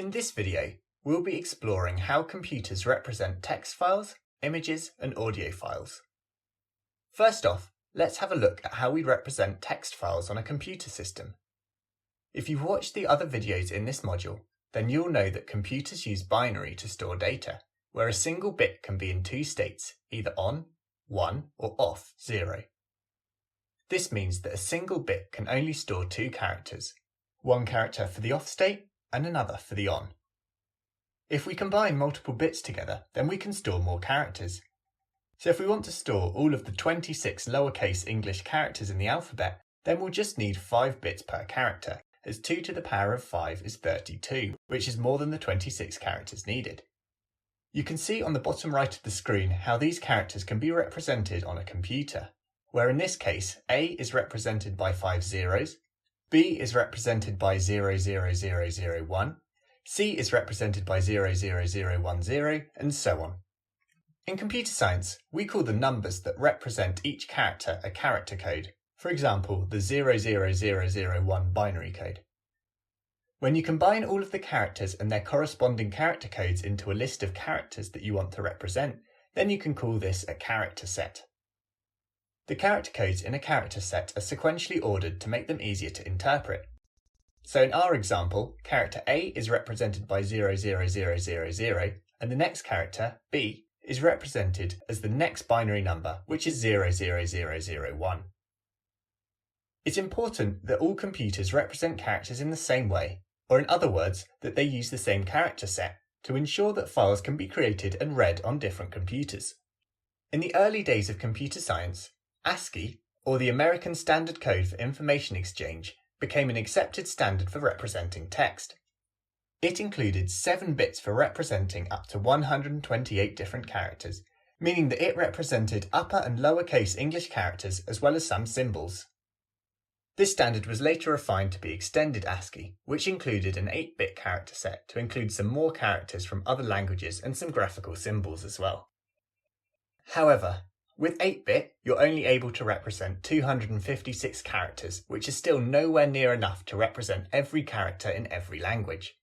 In this video, we'll be exploring how computers represent text files, images, and audio files. First off, let's have a look at how we represent text files on a computer system. If you've watched the other videos in this module, then you'll know that computers use binary to store data, where a single bit can be in two states, either on, 1, or off, 0. This means that a single bit can only store two characters, one character for the off state and another for the on. If we combine multiple bits together, then we can store more characters. So if we want to store all of the 26 lowercase English characters in the alphabet, then we'll just need 5 bits per character, as 2 to the power of 5 is 32, which is more than the 26 characters needed. You can see on the bottom right of the screen how these characters can be represented on a computer, where in this case A is represented by 5 zeros, B is represented by 00001, C is represented by 00010, and so on. In computer science, we call the numbers that represent each character a character code, for example, the 00001 binary code. When you combine all of the characters and their corresponding character codes into a list of characters that you want to represent, then you can call this a character set. The character codes in a character set are sequentially ordered to make them easier to interpret. So in our example, character A is represented by 00000, and the next character, B, is represented as the next binary number, which is 00001. It's important that all computers represent characters in the same way, or in other words, that they use the same character set, to ensure that files can be created and read on different computers. In the early days of computer science, ASCII, or the American Standard Code for Information Exchange, became an accepted standard for representing text. It included 7 bits for representing up to 128 different characters, meaning that it represented upper and lowercase English characters as well as some symbols. This standard was later refined to be Extended ASCII, which included an 8-bit character set to include some more characters from other languages and some graphical symbols as well. However, with 8-bit, you're only able to represent 256 characters, which is still nowhere near enough to represent every character in every language.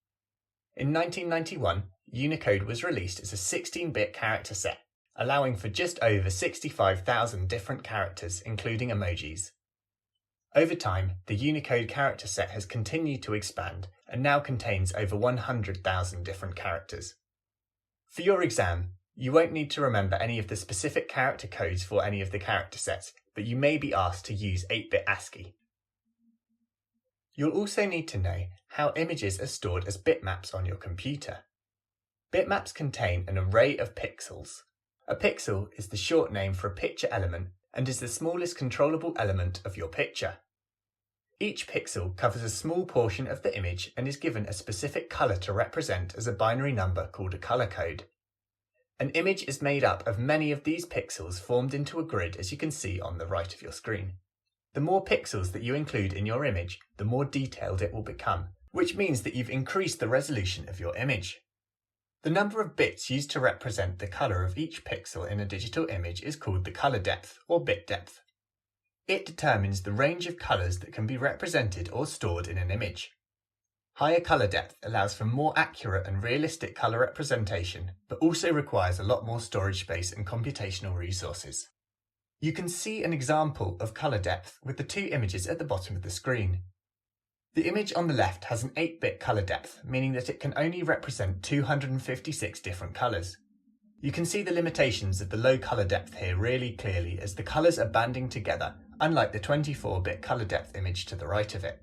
In 1991, Unicode was released as a 16-bit character set, allowing for just over 65,000 different characters, including emojis. Over time, the Unicode character set has continued to expand and now contains over 100,000 different characters. For your exam, you won't need to remember any of the specific character codes for any of the character sets, but you may be asked to use 8-bit ASCII. You'll also need to know how images are stored as bitmaps on your computer. Bitmaps contain an array of pixels. A pixel is the short name for a picture element and is the smallest controllable element of your picture. Each pixel covers a small portion of the image and is given a specific colour to represent as a binary number called a colour code. An image is made up of many of these pixels formed into a grid, as you can see on the right of your screen. The more pixels that you include in your image, the more detailed it will become, which means that you've increased the resolution of your image. The number of bits used to represent the colour of each pixel in a digital image is called the colour depth, or bit depth. It determines the range of colours that can be represented or stored in an image. Higher colour depth allows for more accurate and realistic colour representation, but also requires a lot more storage space and computational resources. You can see an example of colour depth with the two images at the bottom of the screen. The image on the left has an 8-bit colour depth, meaning that it can only represent 256 different colours. You can see the limitations of the low colour depth here really clearly as the colours are banding together, unlike the 24-bit colour depth image to the right of it.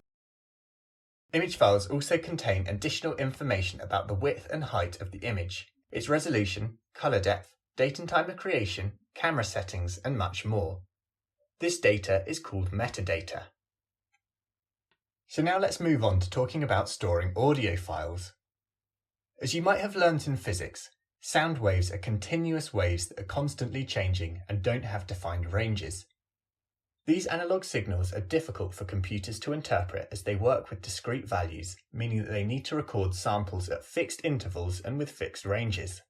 Image files also contain additional information about the width and height of the image, its resolution, colour depth, date and time of creation, camera settings, and much more. This data is called metadata. So now let's move on to talking about storing audio files. As you might have learnt in physics, sound waves are continuous waves that are constantly changing and don't have defined ranges. These analog signals are difficult for computers to interpret as they work with discrete values, meaning that they need to record samples at fixed intervals and with fixed ranges.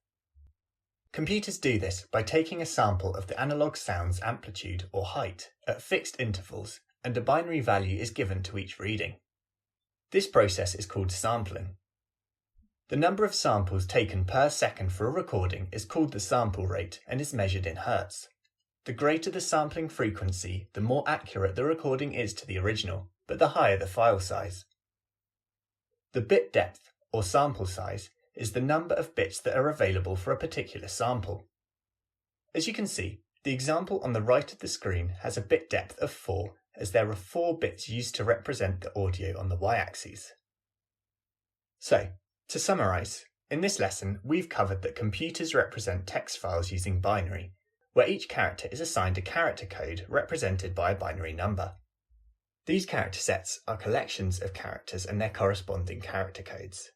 Computers do this by taking a sample of the analog sound's amplitude or height at fixed intervals, and a binary value is given to each reading. This process is called sampling. The number of samples taken per second for a recording is called the sample rate and is measured in hertz. The greater the sampling frequency, the more accurate the recording is to the original, but the higher the file size. The bit depth, or sample size, is the number of bits that are available for a particular sample. As you can see, the example on the right of the screen has a bit depth of 4, as there are 4 bits used to represent the audio on the y-axis. So, to summarise, in this lesson we've covered that computers represent text files using binary, where each character is assigned a character code represented by a binary number. These character sets are collections of characters and their corresponding character codes.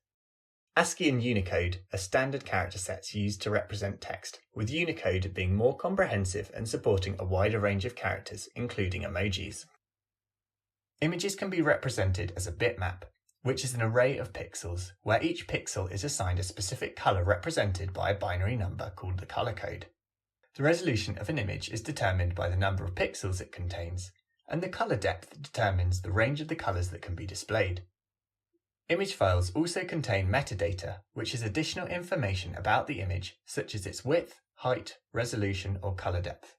ASCII and Unicode are standard character sets used to represent text, with Unicode being more comprehensive and supporting a wider range of characters, including emojis. Images can be represented as a bitmap, which is an array of pixels, where each pixel is assigned a specific colour represented by a binary number called the colour code. The resolution of an image is determined by the number of pixels it contains, and the colour depth determines the range of the colours that can be displayed. Image files also contain metadata, which is additional information about the image, such as its width, height, resolution, or colour depth.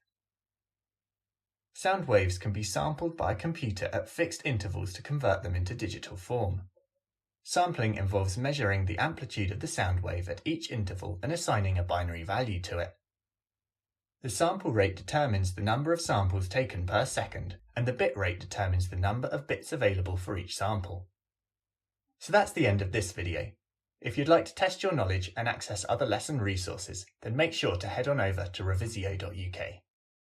Sound waves can be sampled by a computer at fixed intervals to convert them into digital form. Sampling involves measuring the amplitude of the sound wave at each interval and assigning a binary value to it. The sample rate determines the number of samples taken per second, and the bit rate determines the number of bits available for each sample. So that's the end of this video. If you'd like to test your knowledge and access other lesson resources, then make sure to head on over to revisio.uk.